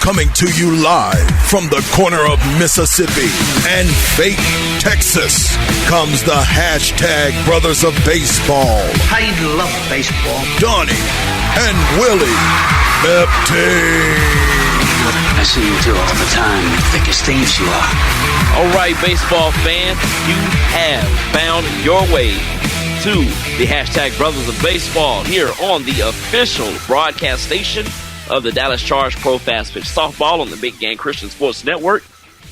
Coming to you live from the corner of Mississippi and Fate, Texas, comes the hashtag Brothers of Baseball. I love baseball. Donnie and Willie Epting. I see you two all the time. Thick as thieves you are. All right, baseball fans, you have found your way to the hashtag Brothers of Baseball here on the official broadcast station of the Dallas Charge Pro Fast Pitch Softball on the Big Game Christian Sports Network.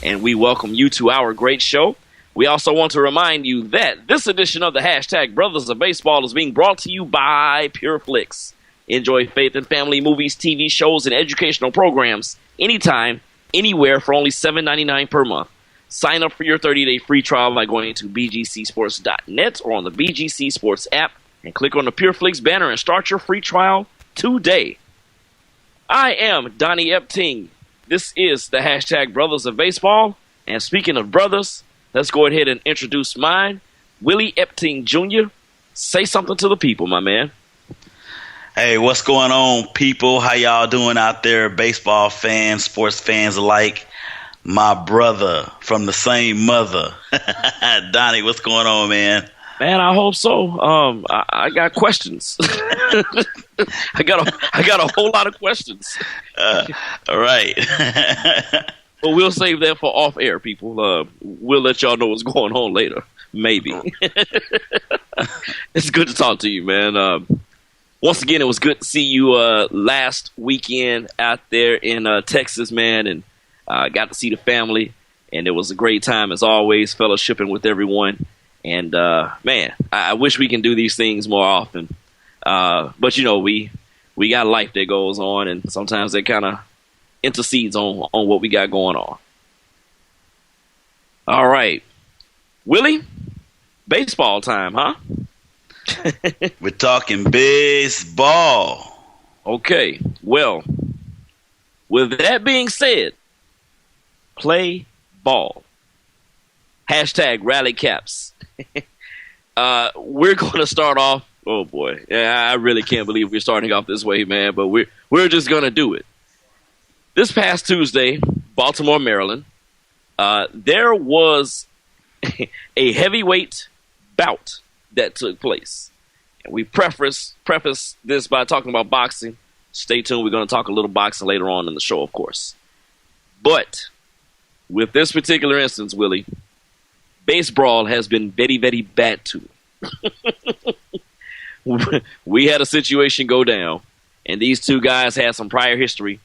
And we welcome you to our great show. We also want to remind you that this edition of the hashtag Brothers of Baseball is being brought to you by Pure Flix. Enjoy faith and family movies, TV shows, and educational programs anytime, anywhere for only $7.99 per month. Sign up for your 30-day free trial by going to bgcsports.net or on the BGC Sports app and click on the Pure Flix banner and start your free trial today. I am Donnie Epting. This is the hashtag Brothers of Baseball. And speaking of brothers, let's go ahead and introduce mine, Willie Epting Jr. Say something to the people, my man. Hey, what's going on, people? How y'all doing out there, baseball fans, sports fans alike? My brother from the same mother. Donnie, what's going on, man? Man, I hope so. I got questions. I got a whole lot of questions. All right. But we'll save that for off air, people. We'll let y'all know what's going on later. Maybe. It's good to talk to you, man. Once again, it was good to see you last weekend out there in Texas, man, and got to see the family, and it was a great time as always, fellowshipping with everyone. And man, I wish we can do these things more often. But you know, we got life that goes on, and sometimes that kind of intercedes on what we got going on. All right, Willie, baseball time, huh? We're talking baseball. Okay, well, with that being said, play ball. Hashtag rally caps. We're going to start off. Oh boy, yeah, I really can't believe we're starting off this way, man. But we're just going to do it. This past Tuesday, Baltimore, Maryland, there was a heavyweight bout that took place. And we preface this by talking about boxing. Stay tuned. We're going to talk a little boxing later on in the show, of course. But with this particular instance, Willie, Basebrawl has been very, very bad to me. We had a situation go down, and these two guys had some prior history.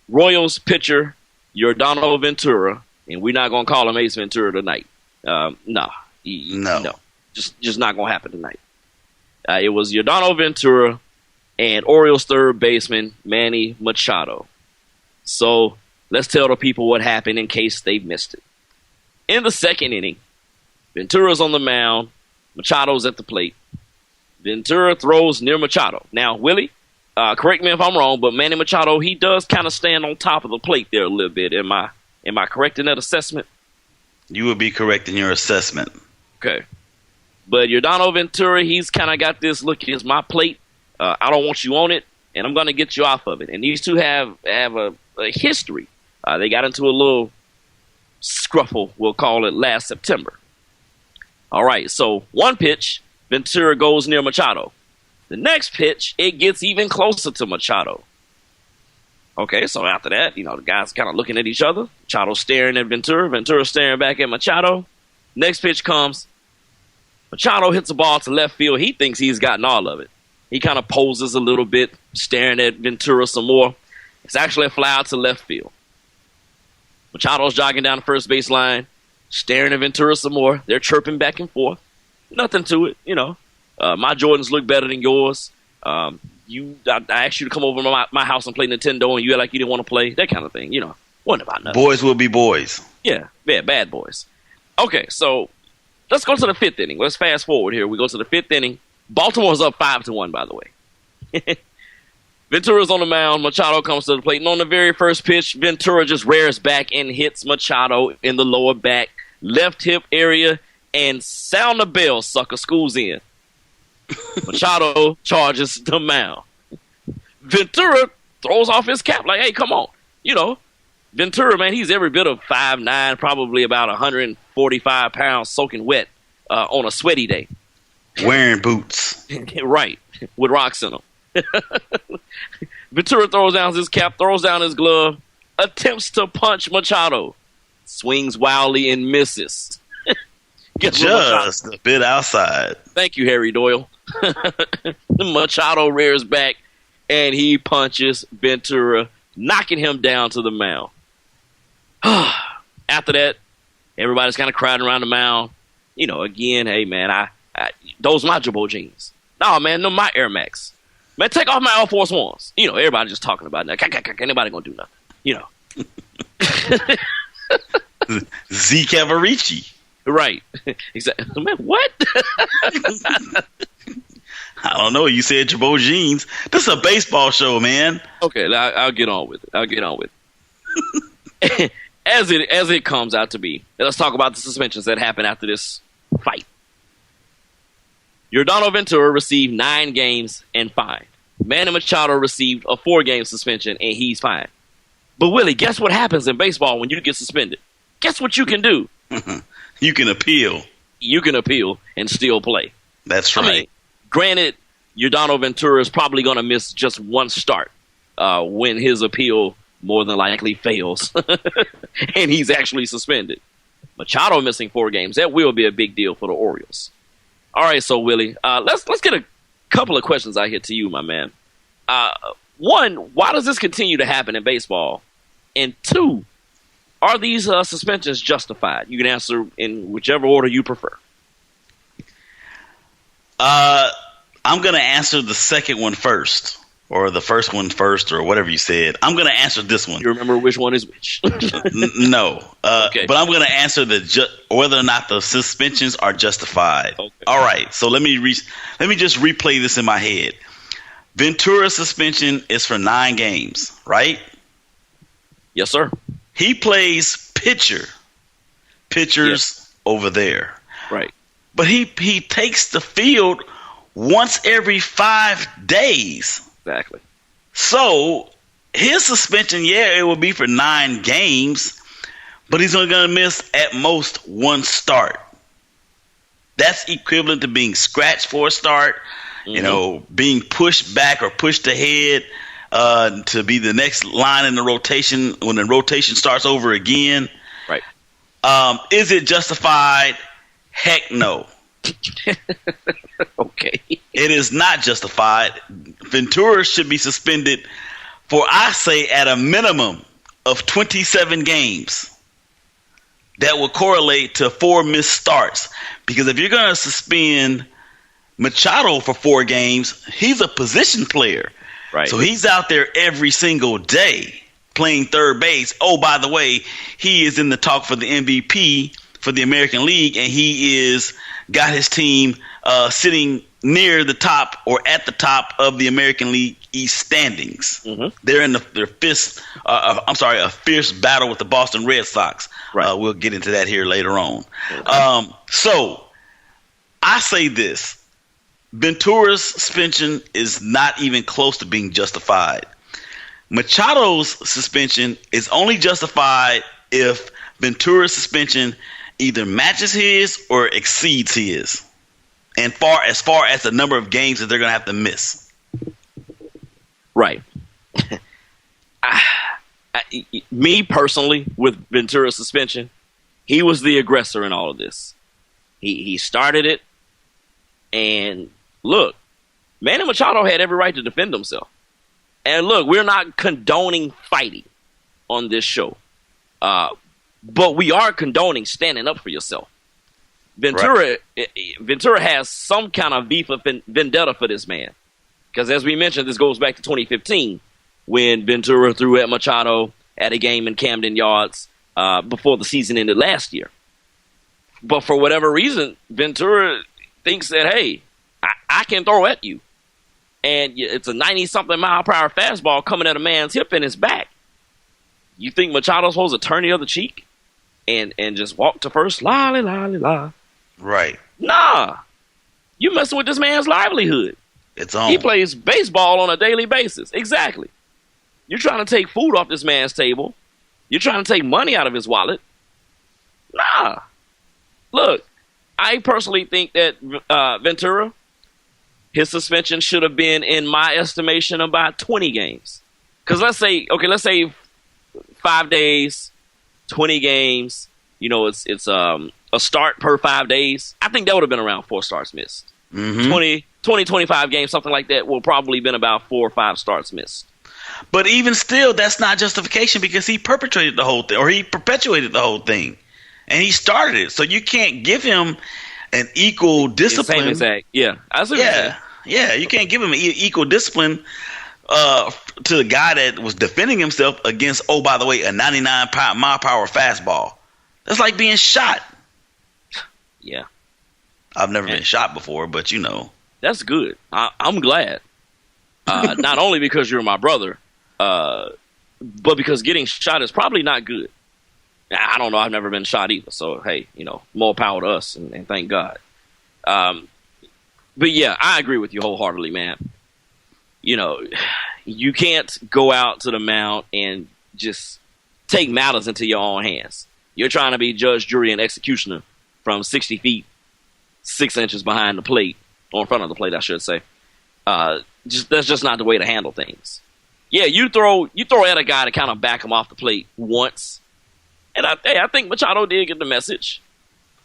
Royals pitcher Yordano Ventura, and we're not going to call him Ace Ventura tonight. No. Just not going to happen tonight. It was Yordano Ventura and Orioles third baseman Manny Machado. So let's tell the people what happened in case they missed it. In the second inning, Ventura's on the mound, Machado's at the plate. Ventura throws near Machado. Now, Willie, correct me if I'm wrong, but Manny Machado, he does kind of stand on top of the plate there a little bit. Am I correct in that assessment? You would be correct in your assessment. Okay. But Yordano Ventura, he's kind of got this look, here's my plate. I don't want you on it, and I'm going to get you off of it. And these two have a history. They got into a little scruffle, we'll call it, last September. All right, so one pitch, Ventura goes near Machado. The next pitch, it gets even closer to Machado. Okay, so after that, the guys kind of looking at each other. Machado staring at Ventura. Ventura staring back at Machado. Next pitch comes. Machado hits the ball to left field. He thinks he's gotten all of it. He kind of poses a little bit, staring at Ventura some more. It's actually a fly out to left field. Machado's jogging down the first base line, staring at Ventura some more. They're chirping back and forth. Nothing to it, my Jordans look better than yours. I asked you to come over to my house and play Nintendo, and you act like you didn't want to play. That kind of thing, Wasn't about nothing. Boys will be boys. Yeah, bad boys. Okay, so let's go to the fifth inning. Let's fast forward here. We go to the fifth inning. Baltimore's up 5-1, by the way. Ventura's on the mound. Machado comes to the plate. And on the very first pitch, Ventura just rears back and hits Machado in the lower back, left hip area, and sound the bell, sucker, school's in. Machado charges the mound. Ventura throws off his cap like, hey, come on. you know, Ventura, man, he's every bit of 5'9", probably about 145 pounds, soaking wet on a sweaty day. Wearing boots. Right, with rocks in them. Ventura throws down his cap, throws down his glove, attempts to punch Machado, swings wildly and misses. Just a bit outside. Thank you, Harry Doyle. Machado rears back, and he punches Ventura, knocking him down to the mound. After that, everybody's kind of crowding around the mound. You know, again, hey, man, I those my Jabot jeans. No, man, no, my Air Max. Man, take off my Air Force Ones. You know, everybody just talking about that. Anybody gonna do nothing. You know. Z Cavarici. Right. Exactly. Man, what? I don't know. You said Jabot jeans. This is a baseball show, man. Okay, I'll get on with it. As it comes out to be, let's talk about the suspensions that happened after this fight. Yordano Ventura received 9 games and fined. Manny Machado received a 4-game suspension, and he's fined. But, Willie, guess what happens in baseball when you get suspended? Guess what you can do? You can appeal. You can appeal and still play. That's right. I mean, granted, Yordano Ventura is probably going to miss just one start when his appeal more than likely fails, and he's actually suspended. Machado missing 4 games. That will be a big deal for the Orioles. All right, so, Willie, let's get a couple of questions out here to you, my man. One, why does this continue to happen in baseball? And 2, are these suspensions justified? You can answer in whichever order you prefer. I'm going to answer the second one first, or the first one first, or whatever you said. I'm going to answer this one. You remember which one is which? No. Okay. But I'm going to answer whether or not the suspensions are justified. Okay. All right. So let me just replay this in my head. Ventura's suspension is for 9 games, right? Yes, sir. He plays pitchers yes. over there. Right. But he takes the field once every 5 days. Exactly. So his suspension, it will be for 9 games, but he's only going to miss at most 1 start. That's equivalent to being scratched for a start, being pushed back or pushed ahead to be the next line in the rotation when the rotation starts over again. Right. Is it justified? Heck no. Okay. It is not justified. Ventura should be suspended for, I say, at a minimum of 27 games. That will correlate to 4 missed starts. Because if you're going to suspend Machado for 4 games, he's a position player. Right. So he's out there every single day playing third base. Oh, by the way, he is in the talk for the MVP for the American League, and he is got his team sitting near the top or at the top of the American League East standings. Mm-hmm. They're in a fierce battle with the Boston Red Sox. Right. We'll get into that here later on. Okay. So I say this. Ventura's suspension is not even close to being justified. Machado's suspension is only justified if Ventura's suspension either matches his or exceeds his, and as far as the number of games that they're going to have to miss. Right. Me personally, with Ventura's suspension, he was the aggressor in all of this. He started it, and look, Manny Machado had every right to defend himself. And look, we're not condoning fighting on this show. But we are condoning standing up for yourself. Ventura has some kind of beef of vendetta for this man. Because as we mentioned, this goes back to 2015 when Ventura threw at Machado at a game in Camden Yards before the season ended last year. But for whatever reason, Ventura thinks that, hey, I can throw at you. And it's a 90-something mile-per-hour fastball coming at a man's hip in his back. You think Machado's supposed to turn the other cheek and just walk to first? Lolly, lolly, la. Right. Nah. You messing with this man's livelihood. It's on. He plays baseball on a daily basis. Exactly. You're trying to take food off this man's table. You're trying to take money out of his wallet. Nah. Look, I personally think that Ventura, his suspension should have been, in my estimation, about 20 games. Because let's say 5 days, 20 games. It's a start per 5 days. I think that would have been around 4 starts missed. 20, 25 games, something like that, will probably been about 4 or 5 starts missed. But even still, that's not justification because he perpetrated the whole thing, or he perpetuated the whole thing, and he started it. So you can't give him an equal discipline. Same exact. Yeah, I see what you're saying. Yeah, you can't give him an equal discipline to the guy that was defending himself against, oh, by the way, a 99-mile-per-hour fastball. That's like being shot. Yeah. I've never been shot before, but That's good. I'm glad. Not only because you're my brother, but because getting shot is probably not good. I don't know. I've never been shot either. So, hey, more power to us, and thank God. But, yeah, I agree with you wholeheartedly, man. You can't go out to the mound and just take matters into your own hands. You're trying to be judge, jury, and executioner from 60 feet, 6 inches behind the plate, or in front of the plate, I should say. That's just not the way to handle things. Yeah, you throw at a guy to kind of back him off the plate once, and I think Machado did get the message,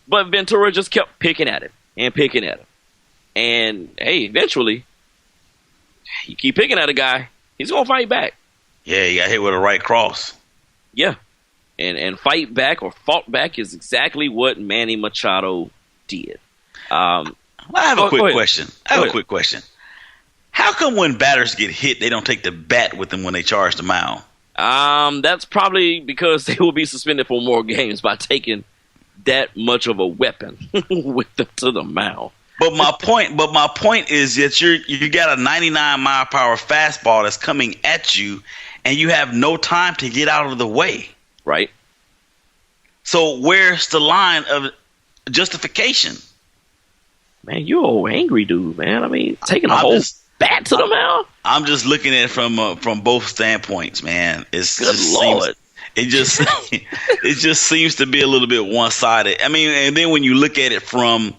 but Ventura just kept picking at him and picking at him, and hey, eventually, you keep picking at a guy, he's gonna fight back. Yeah, he got hit with a right cross. Yeah, and fight back or fought back is exactly what Manny Machado did. I have a quick question. How come when batters get hit, they don't take the bat with them when they charge the mound? That's probably because they will be suspended for more games by taking that much of a weapon with them to the mound. But my point is that you got a 99-mile-per-hour fastball that's coming at you, and you have no time to get out of the way. Right. So where's the line of justification? Man, you're an old angry dude, man. I mean, taking a whole bat to the mound. I'm just looking at it from both standpoints, man. Good Lord. It just seems to be a little bit one-sided. I mean, and then when you look at it from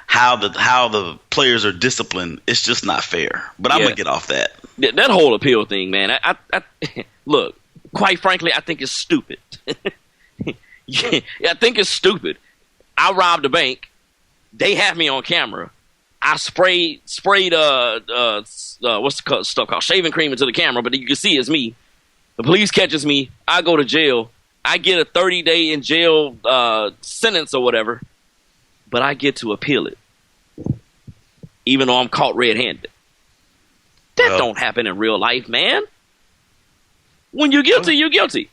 how the players are disciplined, it's just not fair. But I'm gonna get off that. That whole appeal thing, man. I look, quite frankly, I think it's stupid. Yeah, I think it's stupid. I robbed a bank. They have me on camera. I sprayed what's the stuff called shaving cream into the camera, but you can see it's me. The police catches me. I go to jail. I get a 30-day in jail sentence or whatever, but I get to appeal it, even though I'm caught red-handed. That don't happen in real life, man. When you're guilty, you're guilty.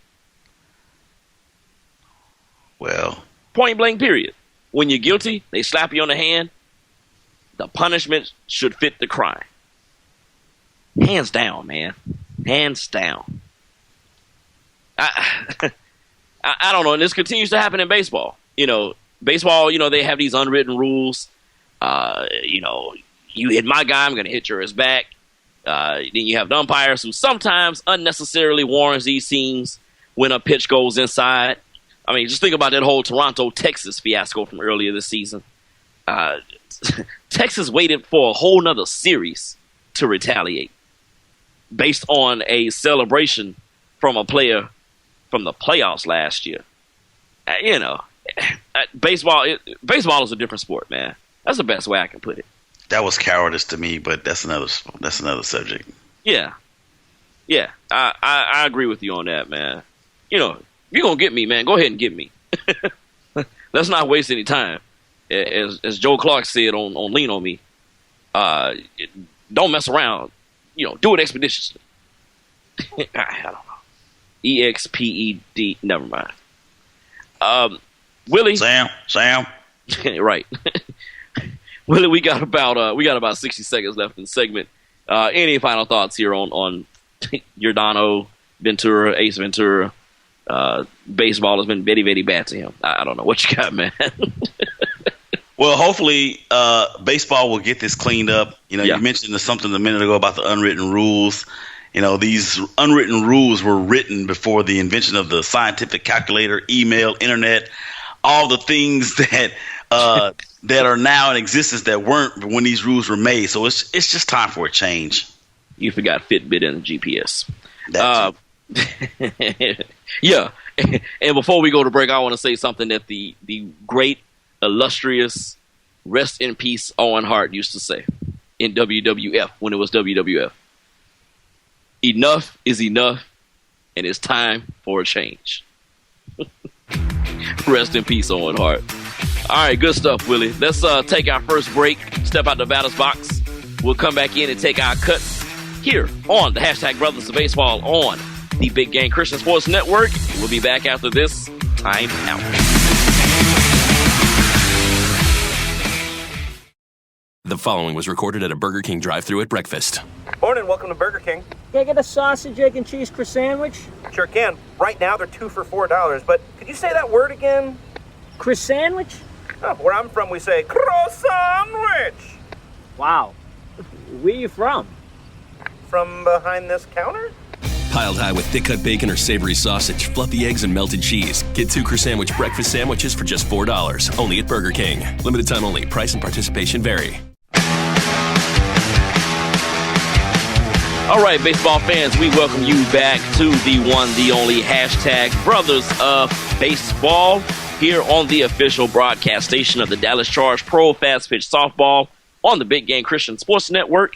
Well, point blank, period. When you're guilty, they slap you on the hand. The punishment should fit the crime. Hands down, man. Hands down. I don't know, and this continues to happen in baseball. Baseball, they have these unwritten rules. You hit my guy, I'm going to hit yours back. Then you have the umpires who sometimes unnecessarily warns these teams when a pitch goes inside. I mean, just think about that whole Toronto-Texas fiasco from earlier this season. Texas waited for a whole nother series to retaliate based on a celebration from a player from the playoffs last year. Baseball is a different sport, man. That's the best way I can put it. That was cowardice to me, but that's another subject. Yeah. I agree with you on that, man. You're gonna get me, man. Go ahead and get me. Let's not waste any time. As Joe Clark said on Lean on Me, don't mess around. Do it expeditiously. I don't know. EXPED. Never mind. Willie. Sam. Right. Willie, we got about 60 seconds left in the segment. Any final thoughts here on Yordano Ventura, Ace Ventura? Baseball has been very, very bad to him. I don't know what you got, man. Well, hopefully, baseball will get this cleaned up. You mentioned something a minute ago about the unwritten rules, These unwritten rules were written before the invention of the scientific calculator, email, internet, all the things that that are now in existence that weren't when these rules were made. So it's just time for a change. You forgot Fitbit and GPS. Yeah. And before we go to break, I want to say something that the great, illustrious, rest in peace Owen Hart used to say in WWF when it was WWF. Enough is enough, and it's time for a change. Rest in peace, Owen Hart. All right, good stuff, Willie. Let's take our first break, step out the batter's box. We'll come back in and take our cut here on the hashtag Brothers of Baseball on the Big Game Christian Sports Network. We'll be back after this time out. The following was recorded at a Burger King drive-thru at breakfast. Morning, welcome to Burger King. Can I get a sausage, egg, and cheese croissant sandwich? Sure can. Right now they're 2 for $4, but could you say that word again? Croissant sandwich? Oh, where I'm from we say croissant. Wow. Where you from? From behind this counter? Piled high with thick-cut bacon or savory sausage, fluffy eggs, and melted cheese. Get 2 croissant breakfast sandwiches for just $4. Only at Burger King. Limited time only. Price and participation vary. All right, baseball fans, we welcome you back to the one, the only hashtag Brothers of Baseball here on the official broadcast station of the Dallas Charge Pro Fast Pitch Softball on the Big Game Christian Sports Network.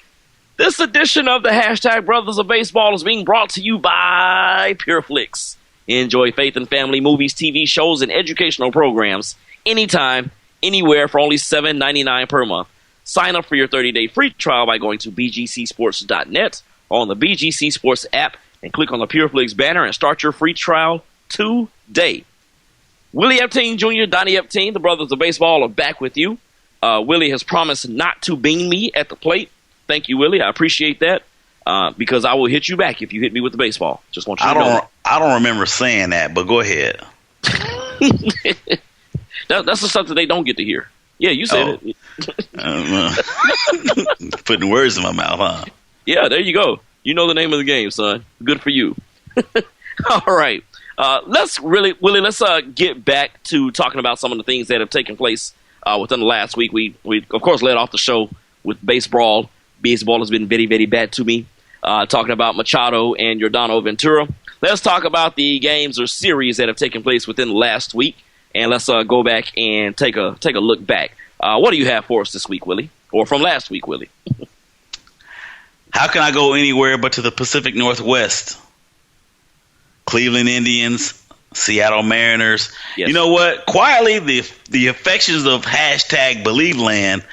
This edition of the hashtag Brothers of Baseball is being brought to you by PureFlix. Enjoy faith and family movies, TV shows, and educational programs anytime, anywhere for only $7.99 per month. Sign up for your 30-day free trial by going to bgcsports.net or on the BGC Sports app and click on the PureFlix banner and start your free trial today. Willie Epting Jr., Donnie Epting, the Brothers of Baseball, are back with you. Willie has promised not to bean me at the plate. Thank you, Willie. I appreciate that because I will hit you back if you hit me with the baseball. Just want you to know. I don't remember saying that, but go ahead. That's the stuff that they don't get to hear. Yeah, you said it. Putting words in my mouth, huh? Yeah, there you go. You know the name of the game, son. Good for you. All right. Let's get back to talking about some of the things that have taken place within the last week. We of course led off the show with Basebrawl. Baseball has been very, very bad to me. Talking about Machado and Yordano Ventura. Let's talk about the games or series that have taken place within the last week, and let's go back and take a look back. What do you have for us this week, Willie? Or from last week, Willie? How can I go anywhere but to the Pacific Northwest? Cleveland Indians, Seattle Mariners. Yes. You know what? Quietly, the affections of hashtag BelieveLand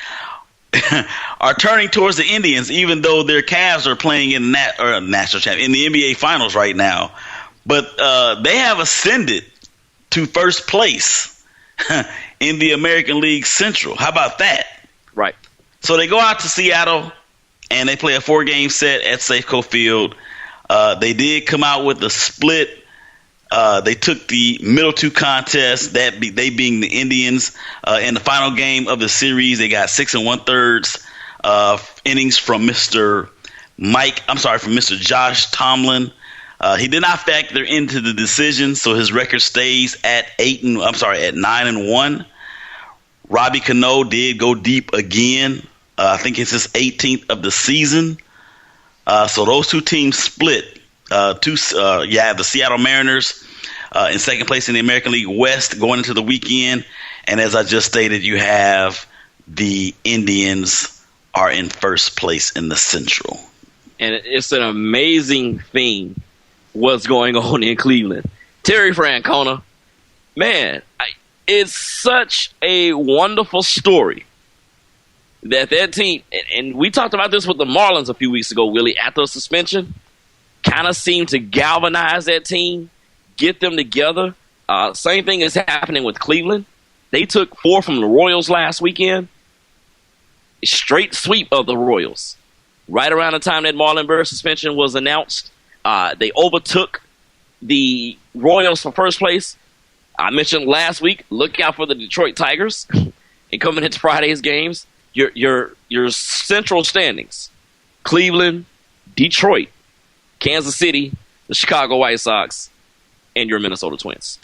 are turning towards the Indians, even though their Cavs are playing in national champion in the NBA Finals right now. But they have ascended to first place in the American League Central. How about that? Right. So they go out to Seattle and they play a 4-game set at Safeco Field. They did come out with a split. They took the middle 2 contests, they being the Indians. In the final game of the series, they got 6 1/3 innings from Mr. Josh Tomlin. He did not factor into the decision, so his record stays at 9-1. Robbie Cano did go deep again. I think it's his 18th of the season. So those 2 teams split. The Seattle Mariners in second place in the American League West going into the weekend. And as I just stated, you have the Indians are in first place in the Central. And it's an amazing thing what's going on in Cleveland. Terry Francona, man, it's such a wonderful story that team, and we talked about this with the Marlins a few weeks ago, Willie, after a suspension, kind of seemed to galvanize that team, get them together. Same thing is happening with Cleveland. They took 4 from the Royals last weekend. Straight sweep of the Royals. Right around the time that Marlon Burr suspension was announced, they overtook the Royals for first place. I mentioned last week, look out for the Detroit Tigers. And coming into Friday's games, your central standings, Cleveland, Detroit, Kansas City, the Chicago White Sox, and your Minnesota Twins.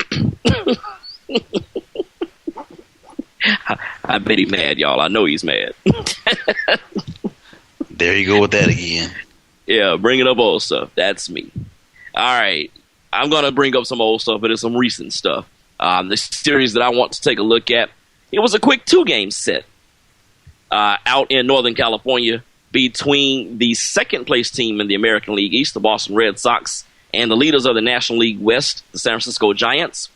I bet he's mad, y'all. I know he's mad. There you go with that again. Yeah, bringing up old stuff. That's me. All right. I'm going to bring up some old stuff, but it's some recent stuff. The series that I want to take a look at, it was a quick 2-game set out in Northern California between the second-place team in the American League East, the Boston Red Sox, and the leaders of the National League West, the San Francisco Giants.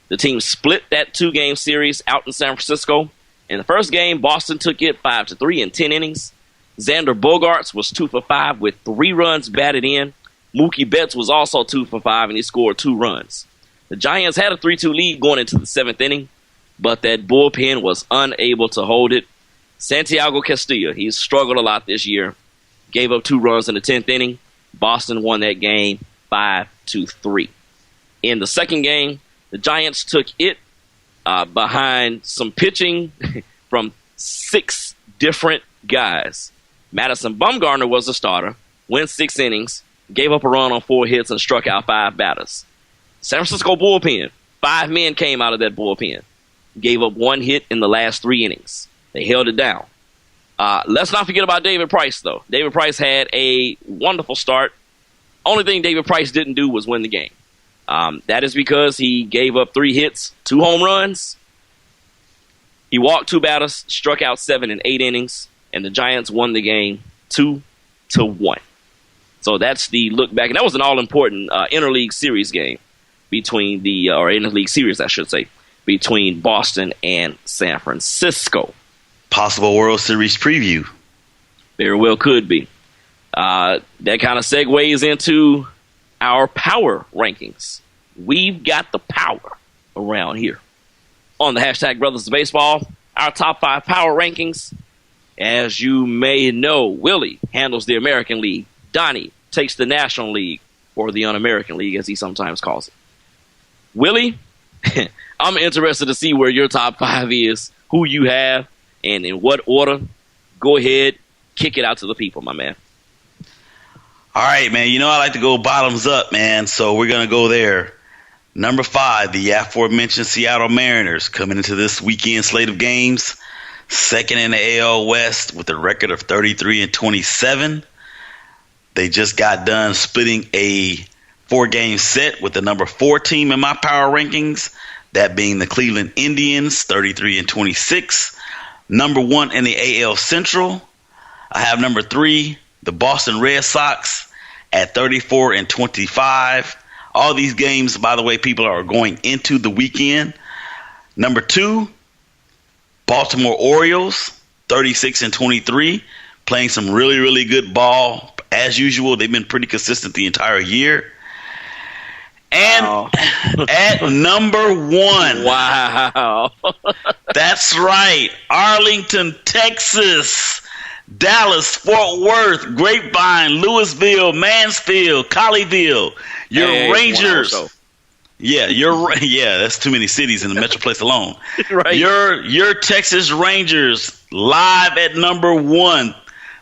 The team split that 2-game series out in San Francisco. In the first game, Boston took it 5-3 in 10 innings. Xander Bogaerts was 2 for 5 with 3 runs batted in. Mookie Betts was also 2 for 5, and he scored 2 runs. The Giants had a 3-2 lead going into the 7th inning, but that bullpen was unable to hold it. Santiago Castillo, he's struggled a lot this year, gave up 2 runs in the 10th inning. Boston won that game 5-3. In the second game, the Giants took it behind some pitching from 6 different guys. Madison Bumgarner was the starter, went 6 innings, gave up a run on 4 hits, and struck out 5 batters. San Francisco bullpen, 5 men came out of that bullpen, gave up 1 hit in the last 3 innings. They held it down. Let's not forget about David Price, though. David Price had a wonderful start. Only thing David Price didn't do was win the game. That is because he gave up 3 hits, 2 home runs. He walked 2 batters, struck out 7 in 8 innings, and the Giants won the game 2-1. So that's the look back. And that was an all-important interleague series game between or interleague series, I should say, between Boston and San Francisco. Possible World Series preview. Very well could be. That kind of segues into our power rankings. We've got the power around here. On the hashtag Brothers of Baseball, our top 5 power rankings. As you may know, Willie handles the American League. Donnie takes the National League, or the Un-American League, as he sometimes calls it. Willie, I'm interested to see where your top 5 is, who you have, and in what order. Go ahead, kick it out to the people, my man. All right, man. You know I like to go bottoms up, man, so we're going to go there. Number 5, the aforementioned Seattle Mariners coming into this weekend slate of games. Second in the AL West with a record of 33-27. They just got done splitting a 4-game set with the number 4 team in my power rankings, that being the Cleveland Indians, 33-26. Number 1 in the AL Central, I have number 3, the Boston Red Sox, at 34-25. All these games, by the way, people are going into the weekend. Number 2, Baltimore Orioles, 36-23, playing some really, really good ball. As usual, they've been pretty consistent the entire year. And at number 1. Wow. That's right. Arlington, Texas. Dallas, Fort Worth, Grapevine, Louisville, Mansfield, Colleyville. Your Rangers. Yeah, that's too many cities in the Metroplex alone. Right. Your Texas Rangers live at number 1.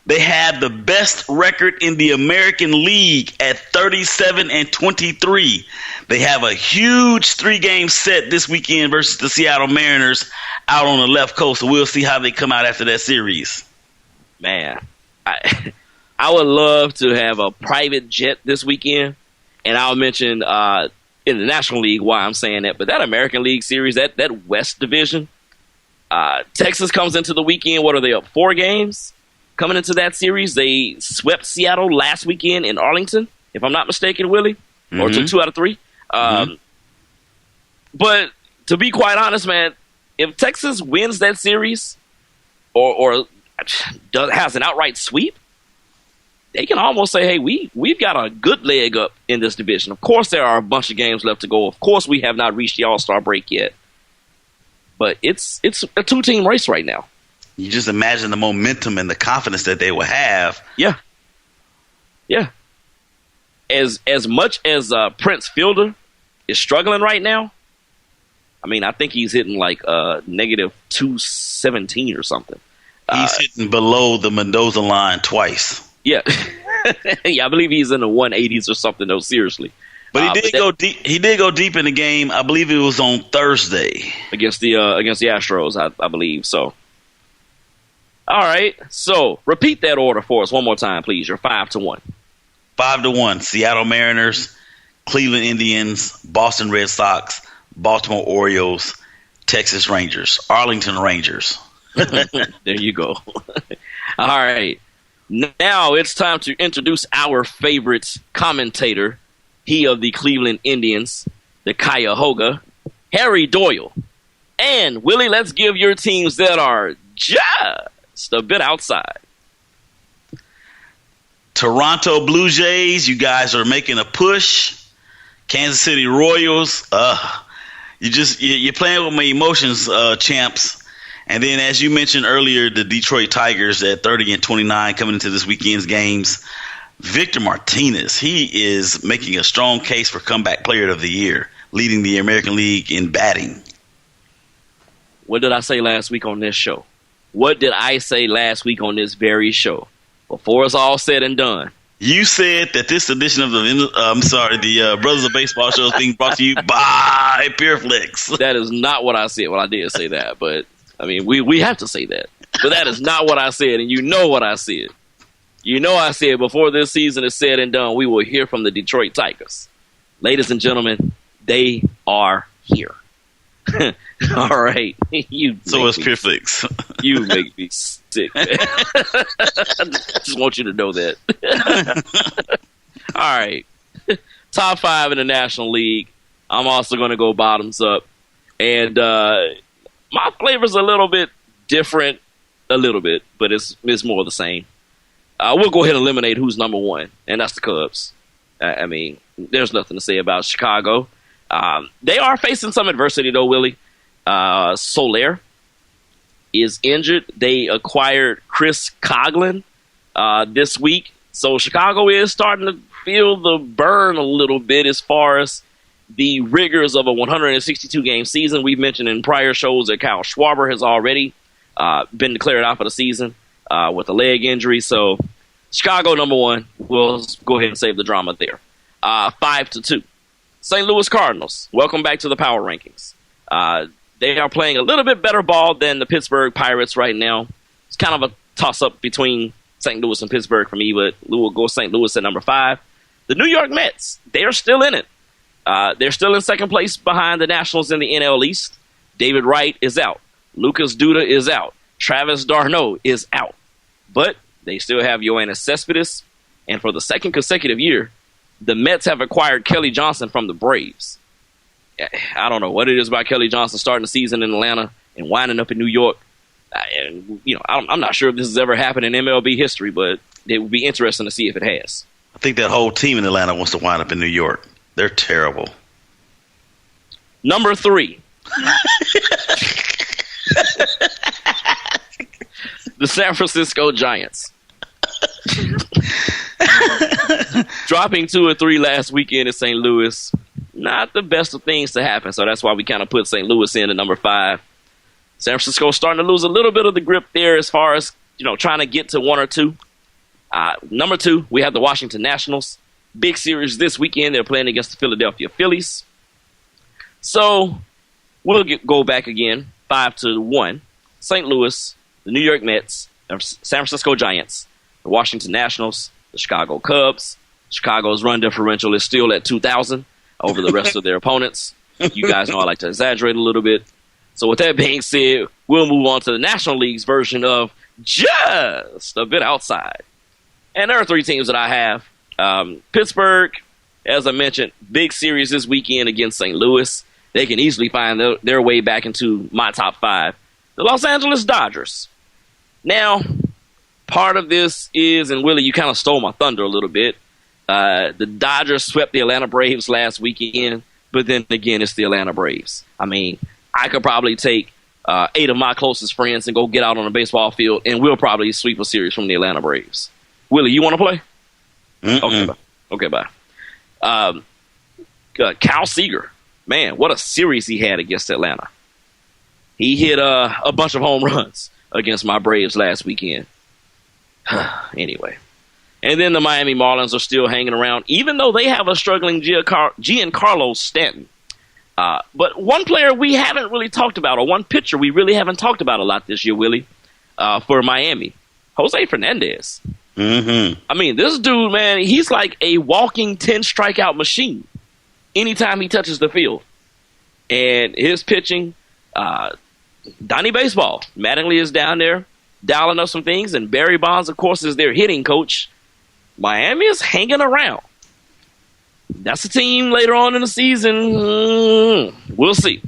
They have the best record in the American League at 37-23. They have a huge 3-game set this weekend versus the Seattle Mariners out on the left coast. So we'll see how they come out after that series. Man, I would love to have a private jet this weekend, and I'll mention in the National League why I'm saying that. But that American League series, that West Division, Texas comes into the weekend. What are they up? 4 games coming into that series. They swept Seattle last weekend in Arlington, if I'm not mistaken, Willie, or took 2 out of 3. But to be quite honest, man, if Texas wins that series or has an outright sweep, they can almost say, hey, we've got a good leg up in this division. Of course, there are a bunch of games left to go. Of course, we have not reached the All-Star break yet. But it's a 2-team race right now. You just imagine the momentum and the confidence that they will have. Yeah. As much as Prince Fielder is struggling right now, I mean, I think he's hitting like negative 217 or something. He's hitting below the Mendoza line twice. Yeah. Yeah, I believe he's in the 180s or something, though, seriously. But he did go deep. He did go deep in the game. I believe it was on Thursday against the Astros. I believe so. All right. So repeat that order for us one more time, please. You're 5-1. 5-1. Seattle Mariners, Cleveland Indians, Boston Red Sox, Baltimore Orioles, Texas Rangers, Arlington Rangers. There you go. All right. Now it's time to introduce our favorite commentator. He of the Cleveland Indians, the Cuyahoga, Harry Doyle. And, Willie, let's give your teams that are just a bit outside. Toronto Blue Jays, you guys are making a push. Kansas City Royals, you're playing with my emotions, champs. And then, as you mentioned earlier, the Detroit Tigers at 30-29 coming into this weekend's games. Victor Martinez, he is making a strong case for comeback player of the year, leading the American League in batting. What did I say last week on this show? What did I say last week on this very show? Before it's all said and done. You said that this edition of the Brothers of Baseball show is being brought to you by Pureflix. That is not what I said. Well, I did say that, but I mean, we have to say that. But that is not what I said, and you know what I said. You know I said before this season is said and done, we will hear from the Detroit Tigers. Ladies and gentlemen, they are here. All right. So is Pureflix. You make me sick, man. I just want you to know that. All right. Top 5 in the National League. I'm also going to go bottoms up. And my flavor's a little bit different, but it's more of the same. We'll go ahead and eliminate who's number 1, and that's the Cubs. I mean, there's nothing to say about Chicago. They are facing some adversity, though, Willie. Soler is injured. They acquired Chris Coughlin this week. So Chicago is starting to feel the burn a little bit as far as the rigors of a 162-game season. We've mentioned in prior shows that Kyle Schwarber has already been declared out for the season with a leg injury. So Chicago, number 1. We'll go ahead and save the drama there. 5-2. St. Louis Cardinals, welcome back to the power rankings. They are playing a little bit better ball than the Pittsburgh Pirates right now. It's kind of a toss-up between St. Louis and Pittsburgh for me, but we'll go St. Louis at number 5. The New York Mets, they are still in it. They're still in second place behind the Nationals in the NL East. David Wright is out. Lucas Duda is out. Travis d'Arnaud is out. But they still have Yoenis Cespedes, and for the second consecutive year, the Mets have acquired Kelly Johnson from the Braves. I don't know what it is about Kelly Johnson starting the season in Atlanta and winding up in New York. I'm not sure if this has ever happened in MLB history, but it would be interesting to see if it has. I think that whole team in Atlanta wants to wind up in New York. They're terrible. Number 3. The San Francisco Giants. Dropping 2 or 3 last weekend in St. Louis. Not the best of things to happen, so that's why we kind of put St. Louis in at number 5. San Francisco starting to lose a little bit of the grip there as far as, trying to get to 1 or 2. Number 2, we have the Washington Nationals. Big series this weekend. They're playing against the Philadelphia Phillies. So we'll go back again, 5-1. St. Louis, the New York Mets, the San Francisco Giants, the Washington Nationals, the Chicago Cubs. Chicago's run differential is still at 2,000 over the rest of their opponents. You guys know I like to exaggerate a little bit. So with that being said, we'll move on to the National League's version of just a bit outside. And there are 3 teams that I have. Pittsburgh, as I mentioned, big series this weekend against St. Louis. They can easily find their way back into my top 5. The Los Angeles Dodgers. Now, part of this is, and Willie, you kind of stole my thunder a little bit. The Dodgers swept the Atlanta Braves last weekend, but then again, it's the Atlanta Braves. I mean, I could probably take 8 of my closest friends and go get out on a baseball field, and we'll probably sweep a series from the Atlanta Braves. Willie, you want to play? Okay, bye. Kyle Seager. Man, what a series he had against Atlanta. He hit a bunch of home runs against my Braves last weekend. Anyway, And then the Miami Marlins are still hanging around, even though they have a struggling Giancarlo Stanton. But one player we haven't really talked about, or one pitcher we really haven't talked about a lot this year, Willie, for Miami, Jose Fernandez. Mm-hmm. I mean, this dude, man, he's like a walking 10-strikeout machine anytime he touches the field. And his pitching, Donnie Baseball, Mattingly is down there dialing up some things, and Barry Bonds, of course, is their hitting coach. Miami is hanging around. That's a team later on in the season. We'll see.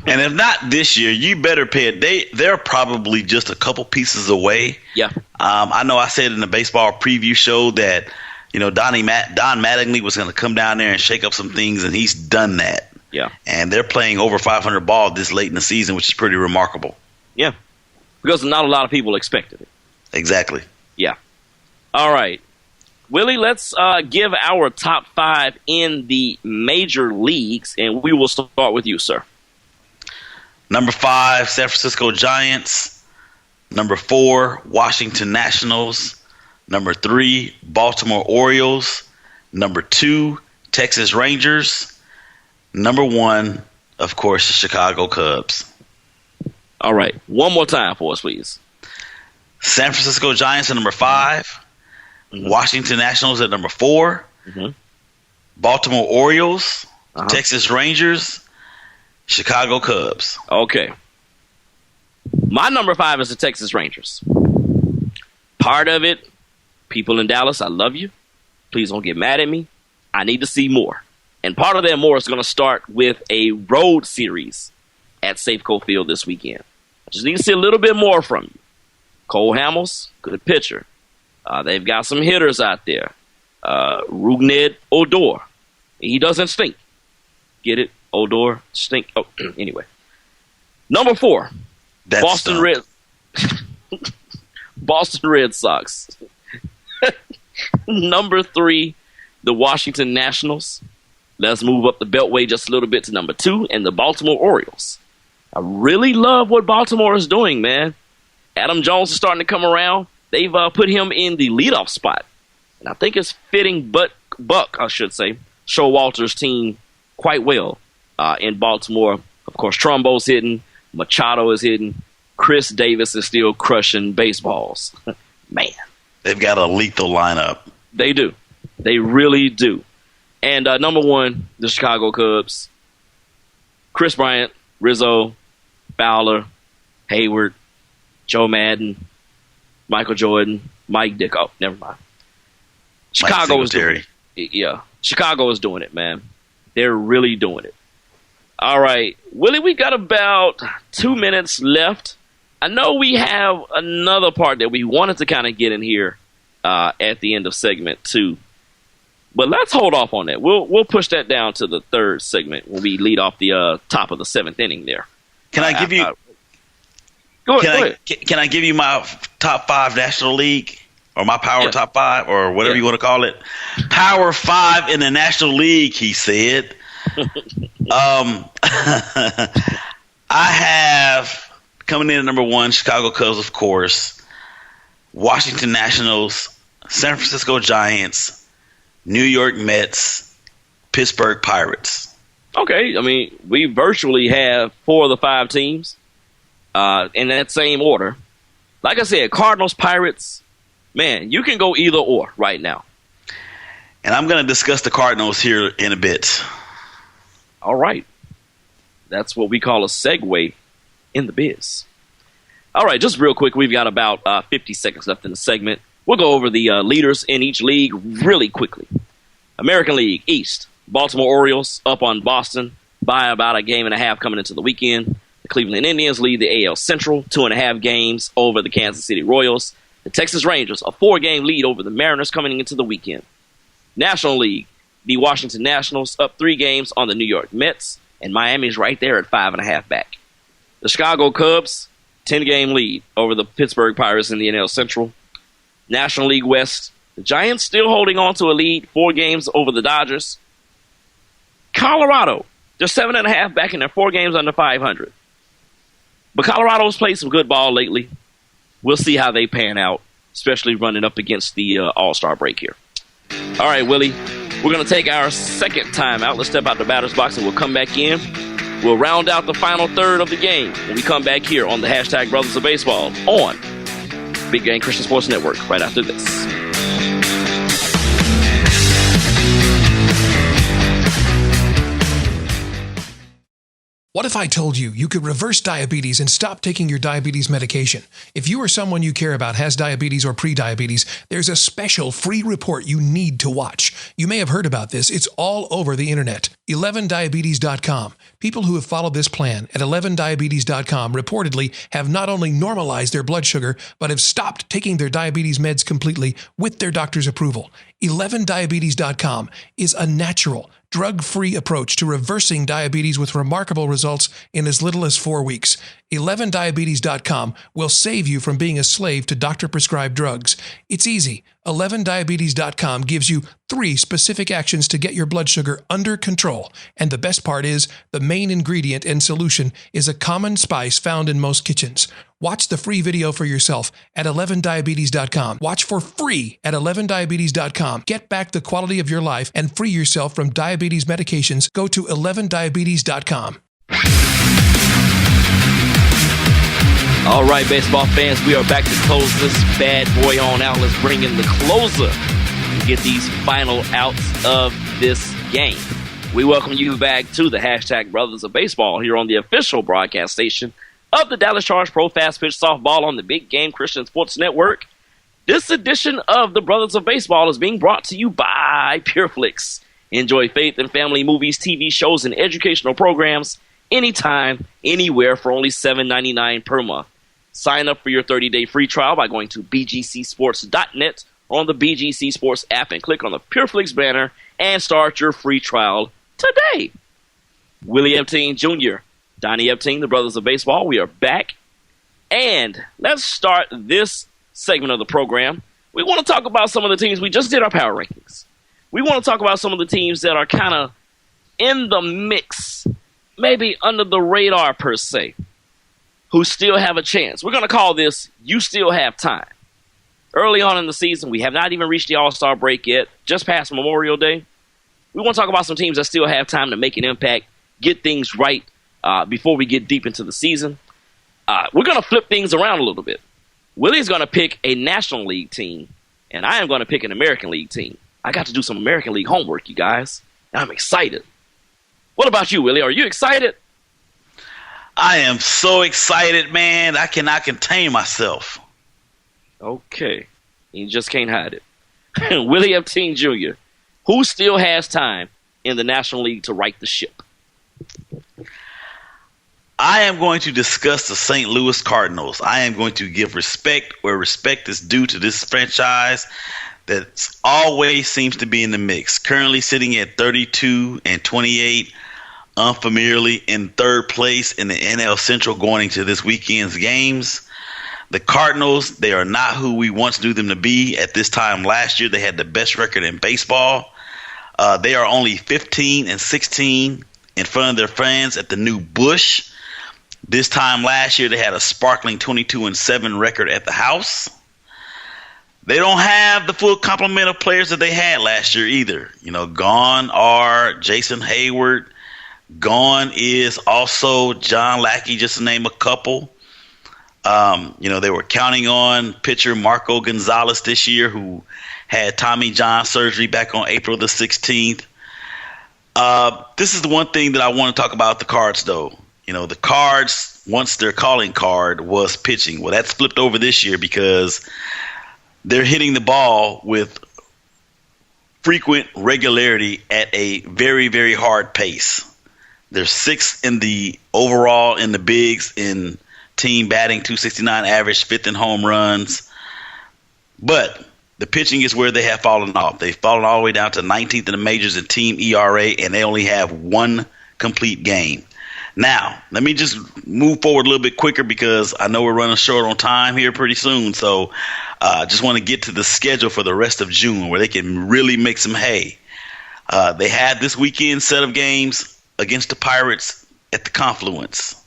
And if not this year, you better pay it. They're probably just a couple pieces away. Yeah. I know I said in the baseball preview show that, Don Mattingly was going to come down there and shake up some things, and he's done that. Yeah. And they're playing over 500 ball this late in the season, which is pretty remarkable. Yeah. Because not a lot of people expected it. Exactly. Yeah. All right. Willie, let's give our top 5 in the major leagues, and we will start with you, sir. Number 5, San Francisco Giants. Number 4, Washington Nationals. Number 3, Baltimore Orioles. Number 2, Texas Rangers. Number 1, of course, the Chicago Cubs. All right. One more time for us, please. San Francisco Giants at number 5. Mm-hmm. Washington Nationals at number 4. Mm-hmm. Baltimore Orioles. Texas Rangers. Chicago Cubs. Okay. My number 5 is the Texas Rangers. Part of it, people in Dallas, I love you. Please don't get mad at me. I need to see more. And part of that more is going to start with a road series at Safeco Field this weekend. I just need to see a little bit more from you. Cole Hamels, good pitcher. They've got some hitters out there. Rougned Odor. He doesn't stink. Get it? Odor, stink. Oh, anyway. Number 4, Boston Red Sox. Number 3, the Washington Nationals. Let's move up the beltway just a little bit to number 2, and the Baltimore Orioles. I really love what Baltimore is doing, man. Adam Jones is starting to come around. They've put him in the leadoff spot. And I think it's fitting Buck, Showalter's team quite well in Baltimore. Of course, Trumbo's hitting. Machado is hitting. Chris Davis is still crushing baseballs. Man. They've got a lethal lineup. They do. They really do. And number 1, the Chicago Cubs. Chris Bryant, Rizzo, Fowler, Hayward, Joe Madden, Michael Jordan, Mike Dick. Oh, never mind. Chicago is doing it. Yeah. Chicago is doing it, man. They're really doing it. All right. Willie, we got about 2 minutes left. I know we have another part that we wanted to kind of get in here at the end of segment 2. But let's hold off on that. We'll push that down to the 3rd segment when we lead off the top of the 7th inning there. Can I give you? Go ahead. Can I give you my top 5 National League, or my power top 5, or whatever you want to call it? Power 5 in the National League, he said. I have coming in at number 1, Chicago Cubs, of course, Washington Nationals, San Francisco Giants, New York Mets, Pittsburgh Pirates. Okay, I mean, we virtually have 4 of the 5 teams in that same order. Like I said, Cardinals, Pirates, man, you can go either or right now. And I'm going to discuss the Cardinals here in a bit. All right. That's what we call a segue in the biz. All right, just real quick, we've got about 50 seconds left in the segment. We'll go over the leaders in each league really quickly. American League East, Baltimore Orioles up on Boston by about a game and a half coming into the weekend. The Cleveland Indians lead the AL Central, 2.5 games over the Kansas City Royals. The Texas Rangers, a 4-game lead over the Mariners coming into the weekend. National League, the Washington Nationals up 3 games on the New York Mets, and Miami's right there at 5.5 back. The Chicago Cubs, 10-game lead over the Pittsburgh Pirates in the NL Central. National League West, the Giants still holding on to a lead, 4 games over the Dodgers. Colorado, they're 7.5 back in their 4 games under 500. But Colorado's played some good ball lately. We'll see how they pan out. especially running up against the All-Star break here. All right, Willie, we're going to take our second time out. Let's step out the batter's box and we'll come back in. We'll round out the final third of the game when we come back here on the hashtag Brothers of Baseball on Big Game Christian Sports Network right after this. What if I told you you could reverse diabetes and stop taking your diabetes medication? If you or someone you care about has diabetes or pre-diabetes, there's a special free report you need to watch. You may have heard about this. It's all over the internet. 11diabetes.com. People who have followed this plan at 11diabetes.com reportedly have not only normalized their blood sugar, but have stopped taking their diabetes meds completely with their doctor's approval. 11diabetes.com is a natural, drug-free approach to reversing diabetes with remarkable results in as little as 4 weeks. 11diabetes.com will save you from being a slave to doctor-prescribed drugs. It's easy. 11diabetes.com gives you 3 specific actions to get your blood sugar under control. And the best part is, the main ingredient and solution is a common spice found in most kitchens. Watch the free video for yourself at 11diabetes.com. Watch for free at 11diabetes.com. Get back the quality of your life and free yourself from diabetes medications. Go to 11diabetes.com. All right, baseball fans, we are back to close this bad boy on out. Let's bring in the closer and get these final outs of this game. We welcome you back to the hashtag Brothers of Baseball here on the official broadcast station of the Dallas Charge Pro Fast Pitch Softball on the Big Game Christian Sports Network. This edition of the Brothers of Baseball is being brought to you by PureFlix. Enjoy faith and family movies, TV shows, and educational programs anytime, anywhere for only $7.99 per month. Sign up for your 30-day free trial by going to bgcsports.net or on the BGC Sports app and click on the PureFlix banner and start your free trial today. Willie Epting Jr., Donnie Epting, the Brothers of Baseball, we are back. And let's start this segment of the program. We want to talk about some of the teams. We just did our power rankings. We want to talk about some of the teams that are kind of in the mix, maybe under the radar per se, who still have a chance. We're going to call this You Still Have Time. Early on in the season, we have not even reached the All-Star break yet, just past Memorial Day. We want to talk about some teams that still have time to make an impact, get things right before we get deep into the season. We're going to flip things around a little bit. Willie's going to pick a National League team, and I am going to pick an American League team. I got to do some American League homework, you guys, and I'm excited. What about you, Willie? Are you excited? I am so excited, man. I cannot contain myself. Okay. You just can't hide it. Willie Epting Jr., who still has time in the National League to right the ship? I am going to discuss the St. Louis Cardinals. I am going to give respect where respect is due to this franchise that always seems to be in the mix. Currently sitting at 32-28, unfamiliarly in third place in the NL Central going into this weekend's games. The Cardinals, they are not who we once knew them to be. At this time last year, they had the best record in baseball. They are only 15-16 in front of their fans at the new Busch. This time last year, they had a sparkling 22-7 record at the house. They don't have the full complement of players that they had last year either. You know, gone are Jason Hayward. Gone is also John Lackey, just to name a couple. They were counting on pitcher Marco Gonzalez this year, who had Tommy John surgery back on April the 16th. This is the one thing that I want to talk about the Cards, though. You know, the Cards, once their calling card was pitching. Well, that's flipped over this year because they're hitting the ball with frequent regularity at a very, very hard pace. They're 6th in the overall in the bigs in team batting, 269 average, 5th in home runs. But the pitching is where they have fallen off. They've fallen all the way down to 19th in the majors in team ERA, and they only have one complete game. Now, let me just move forward a little bit quicker because I know we're running short on time here pretty soon. So just want to get to the schedule for the rest of June where they can really make some hay. They had this weekend set of games against the Pirates at the Confluence.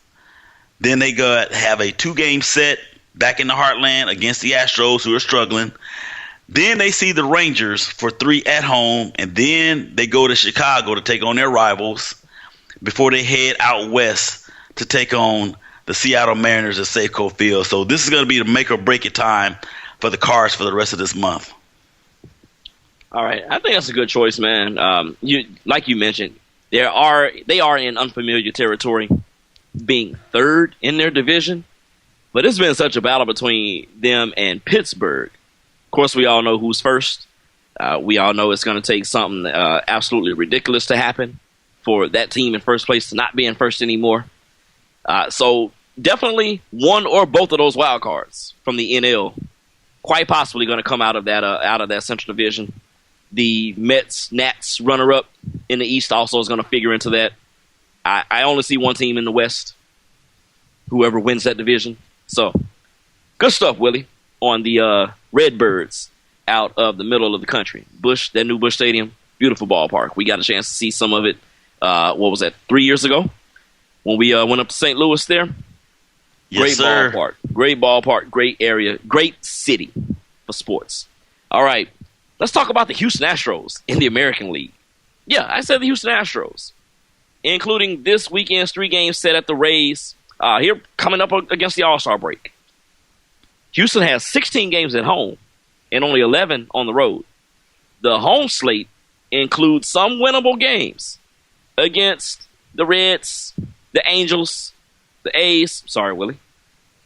Then they have a 2-game set back in the heartland against the Astros, who are struggling. Then they see the Rangers for 3 at home, and then they go to Chicago to take on their rivals before they head out west to take on the Seattle Mariners at Safeco Field. So this is going to be the make or break it time for the Cards for the rest of this month. All right, I think that's a good choice, man. Like you mentioned, they are in unfamiliar territory, being third in their division, but it's been such a battle between them and Pittsburgh. Of course, we all know who's first. We all know it's going to take something absolutely ridiculous to happen for that team in first place to not be in first anymore. So definitely one or both of those wild cards from the NL, quite possibly going to come out of that Central Division. The Mets-Nats runner-up in the East also is going to figure into that. I only see one team in the West, whoever wins that division. So good stuff, Willie, on the Redbirds out of the middle of the country. That new Busch Stadium, beautiful ballpark. We got a chance to see some of it, 3 years ago when we went up to St. Louis there? Yes, sir. Great ballpark, great area, great city for sports. All right, let's talk about the Houston Astros in the American League. Yeah, I said the Houston Astros, including this weekend's 3-game set at the Rays, here coming up against the All-Star break. Houston has 16 games at home and only 11 on the road. The home slate includes some winnable games against the Reds, the Angels, the A's, sorry, Willie,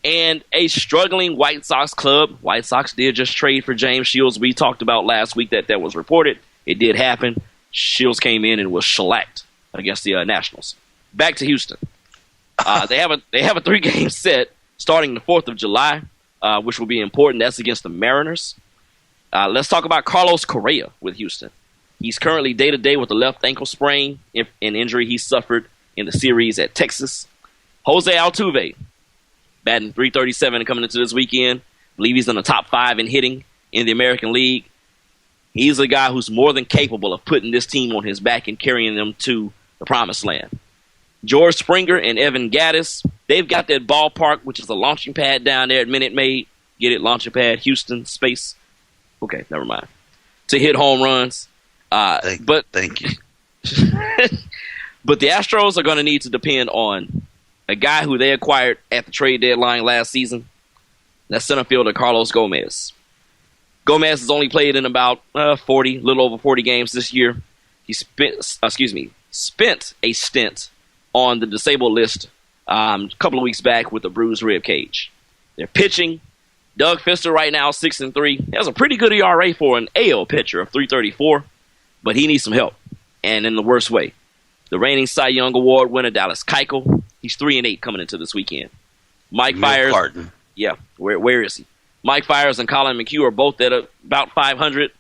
and a struggling White Sox club. White Sox did just trade for James Shields. We talked about last week that was reported. It did happen. Shields came in and was shellacked against the Nationals. Back to Houston. They have a 3-game set starting the 4th of July, which will be important. That's against the Mariners. Let's talk about Carlos Correa with Houston. He's currently day-to-day with a left ankle sprain, an injury he suffered in the series at Texas. Jose Altuve, batting .337 coming into this weekend. I believe he's in the top 5 in hitting in the American League. He's a guy who's more than capable of putting this team on his back and carrying them to the promised land. George Springer and Evan Gattis, they've got that ballpark, which is a launching pad down there at Minute Maid. Get it? Launching pad, Houston, space. Okay, never mind. To hit home runs. Thank you. But the Astros are going to need to depend on a guy who they acquired at the trade deadline last season. That's center fielder Carlos Gomez. Gomez has only played in about little over 40 games this year. He spent a stint on the disabled list a couple of weeks back with a bruised rib cage. They're pitching. Doug Fister right now 6-3. That's a pretty good ERA for an AL pitcher of 3.34, but he needs some help, and in the worst way. The reigning Cy Young Award winner Dallas Keuchel, he's 3-8 coming into this weekend. Mike Fiers, yeah, where is he? Mike Fiers and Colin McHugh are both at about 500,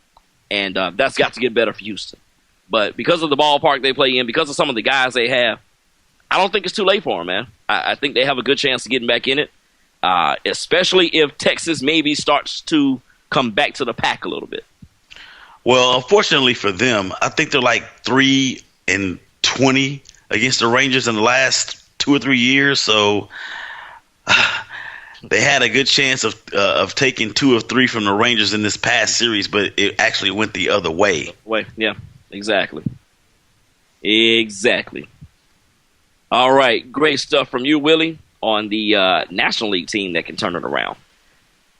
and that's got to get better for Houston. But because of the ballpark they play in, because of some of the guys they have, I don't think it's too late for them, man. I think they have a good chance of getting back in it, especially if Texas maybe starts to come back to the pack a little bit. Well, unfortunately for them, I think they're like 3-20 against the Rangers in the last 2 or 3 years. So they had a good chance of taking 2 or 3 from the Rangers in this past series, but it actually went the other way. Yeah, exactly. All right, great stuff from you, Willie, on the National League team that can turn it around.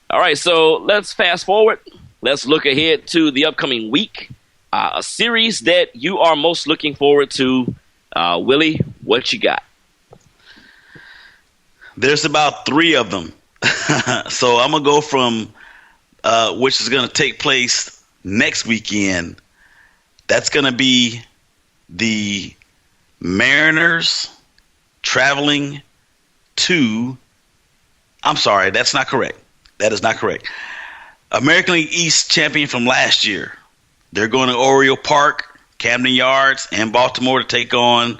All right, so let's fast forward. Let's look ahead to the upcoming week. A series that you are most looking forward to. Willie, what you got? There's about 3 of them. So I'm going to go from which is going to take place next weekend. That's going to be the Mariners traveling to – I'm sorry, that's not correct. That is not correct. American League East champion from last year. They're going to Oriole Park, Camden Yards, and Baltimore to take on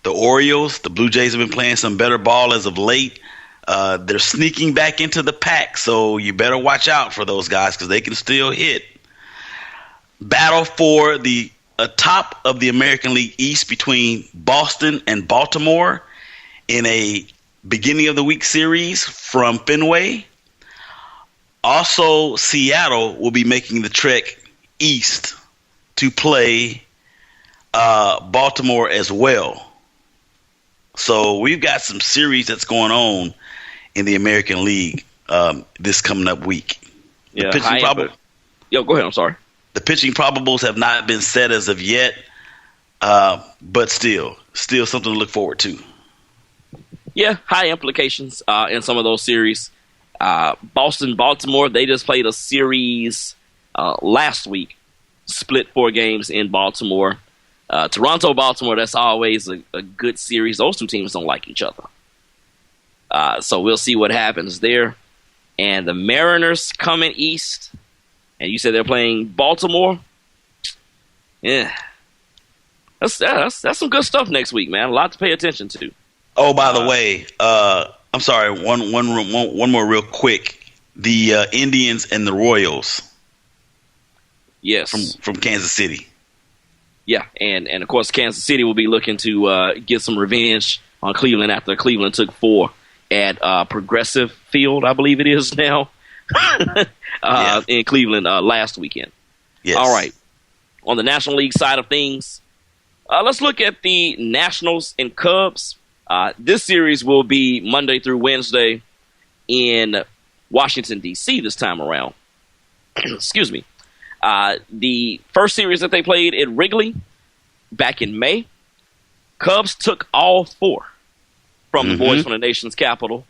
the Orioles. The Blue Jays have been playing some better ball as of late. They're sneaking back into the pack, so you better watch out for those guys because they can still hit. Battle for the top of the American League East between Boston and Baltimore in a beginning of the week series from Fenway. Also, Seattle will be making the trek east to play Baltimore as well. So we've got some series that's going on in the American League this coming up week. Yeah, go ahead. I'm sorry. The pitching probables have not been set as of yet, but still something to look forward to. Yeah, high implications in some of those series. Boston, Baltimore, they just played a series last week, split 4 games in Baltimore. Toronto, Baltimore, that's always a good series. Those two teams don't like each other. So we'll see what happens there. And the Mariners coming east, and you said they're playing Baltimore. Yeah, that's some good stuff next week, man. A lot to pay attention to. Oh, by the way, I'm sorry. One more real quick. The Indians and the Royals. Yes, from Kansas City. Yeah, and of course Kansas City will be looking to get some revenge on Cleveland after Cleveland took 4 at Progressive Field, I believe it is now, in Cleveland last weekend. Yes. All right. On the National League side of things, let's look at the Nationals and Cubs. This series will be Monday through Wednesday in Washington, D.C. this time around. Excuse me. The first series that they played at Wrigley back in May, Cubs took all 4 from the boys from the nation's capital.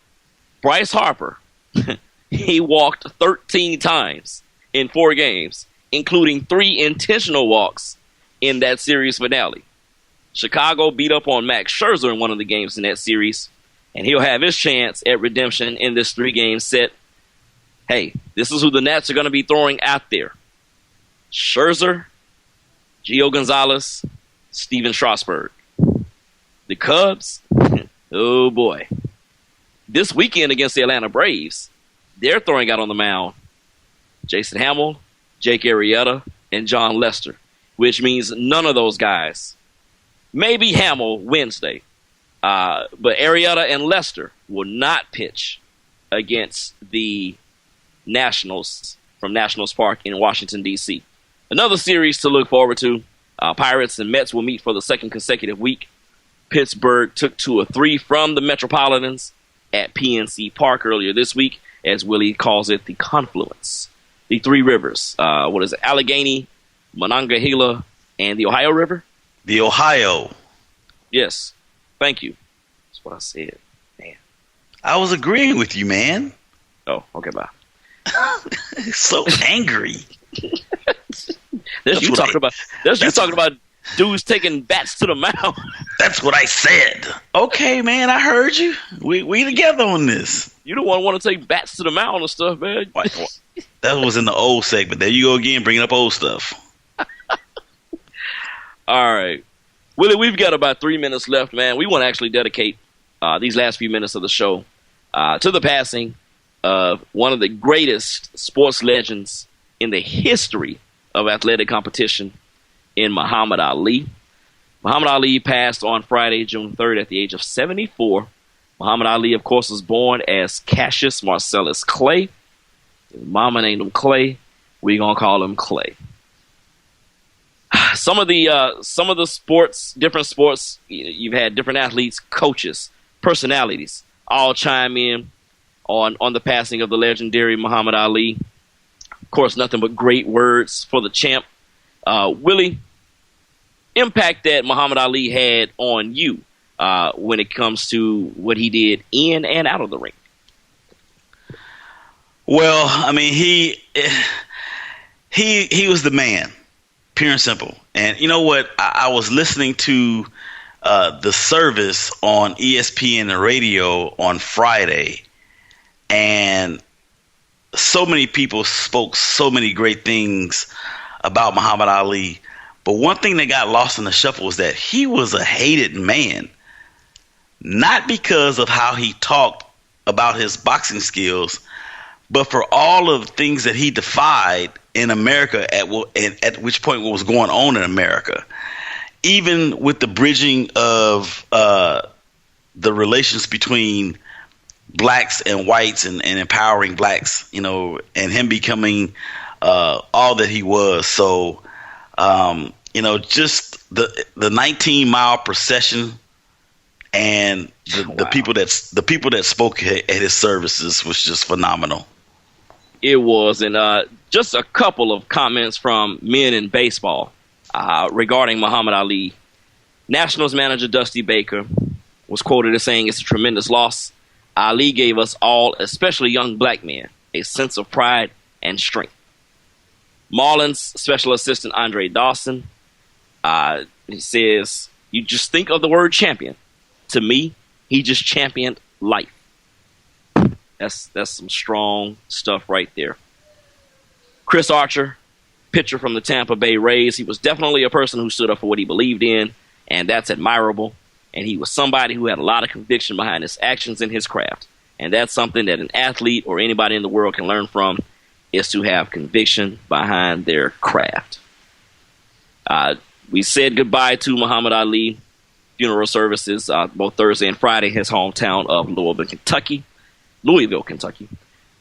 Bryce Harper, he walked 13 times in 4 games, including 3 intentional walks in that series finale. Chicago beat up on Max Scherzer in one of the games in that series, and he'll have his chance at redemption in this 3-game set. Hey, this is who the Nats are going to be throwing out there. Scherzer, Gio Gonzalez, Steven Strasburg. The Cubs, oh boy. This weekend against the Atlanta Braves, they're throwing out on the mound Jason Hamill, Jake Arrieta, and John Lester, which means none of those guys. Maybe Hamill Wednesday, but Arrieta and Lester will not pitch against the Nationals from Nationals Park in Washington, D.C. Another series to look forward to. Pirates and Mets will meet for the second consecutive week. Pittsburgh took 2-3 from the Metropolitans at PNC Park earlier this week, as Willie calls it, the confluence. The 3 rivers. Allegheny, Monongahela, and the Ohio River? The Ohio. Yes. Thank you. That's what I said. Man. I was agreeing with you, man. Oh, okay, bye. So angry. That's you talking about dudes taking bats to the mound. That's what I said. Okay, man, I heard you. We together on this. You don't want to take bats to the mound and stuff, man. That was in the old segment. There you go again, bringing up old stuff. All right. Willie, we've got about 3 minutes left, man. We want to actually dedicate these last few minutes of the show to the passing of one of the greatest sports legends in the history of athletic competition in Muhammad Ali. Muhammad Ali passed on Friday, June 3rd at the age of 74. Muhammad Ali, of course, was born as Cassius Marcellus Clay. His mama named him Clay. We're going to call him Clay. Some of the sports, different sports, you've had different athletes, coaches, personalities, all chime in on the passing of the legendary Muhammad Ali. Of course, nothing but great words for the champ. Willie, impact that Muhammad Ali had on you when it comes to what he did in and out of the ring. Well, I mean, he was the man, pure and simple. And you know what? I was listening to the service on ESPN the radio on Friday, and so many people spoke so many great things about Muhammad Ali. But one thing that got lost in the shuffle was that he was a hated man, not because of how he talked about his boxing skills, but for all of the things that he defied in America at which point what was going on in America. Even with the bridging of the relations between blacks and whites and empowering blacks, you know, and him becoming all that he was. So, you know, just the 19-mile procession and the people that spoke at his services was just phenomenal. It was, and just a couple of comments from men in baseball regarding Muhammad Ali. Nationals manager Dusty Baker was quoted as saying, "It's a tremendous loss. Ali gave us all, especially young black men, a sense of pride and strength." Marlins special assistant Andre Dawson, he says, "You just think of the word champion. To me, he just championed life." That's some strong stuff right there. Chris Archer, pitcher from the Tampa Bay Rays, he was definitely a person who stood up for what he believed in, and that's admirable. And he was somebody who had a lot of conviction behind his actions and his craft. And that's something that an athlete or anybody in the world can learn from, is to have conviction behind their craft. We said goodbye to Muhammad Ali. Funeral services both Thursday and Friday in his hometown of Louisville, Kentucky.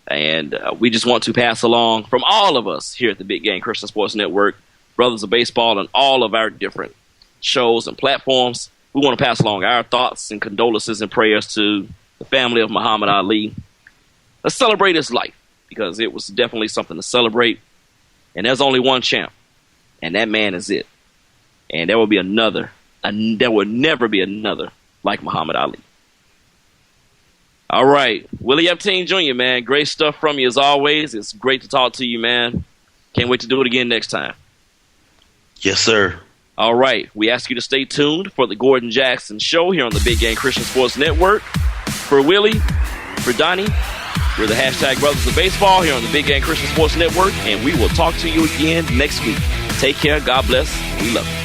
And we just want to pass along from all of us here at the Big Game Christian Sports Network, Brothers of Baseball, and all of our different shows and platforms. We want to pass along our thoughts and condolences and prayers to the family of Muhammad Ali. Let's celebrate his life, because it was definitely something to celebrate. And there's only one champ, and that man is it. And there will be another, and there will never be another like Muhammad Ali. All right, Willie Epting Jr., man, great stuff from you as always. It's great to talk to you, man. Can't wait to do it again next time. Yes, sir. All right, we ask you to stay tuned for the Gordon Jackson Show here on the Big Game Christian Sports Network. For Willie, for Donnie, we're the hashtag Brothers of Baseball here on the Big Game Christian Sports Network, and we will talk to you again next week. Take care, God bless, we love you.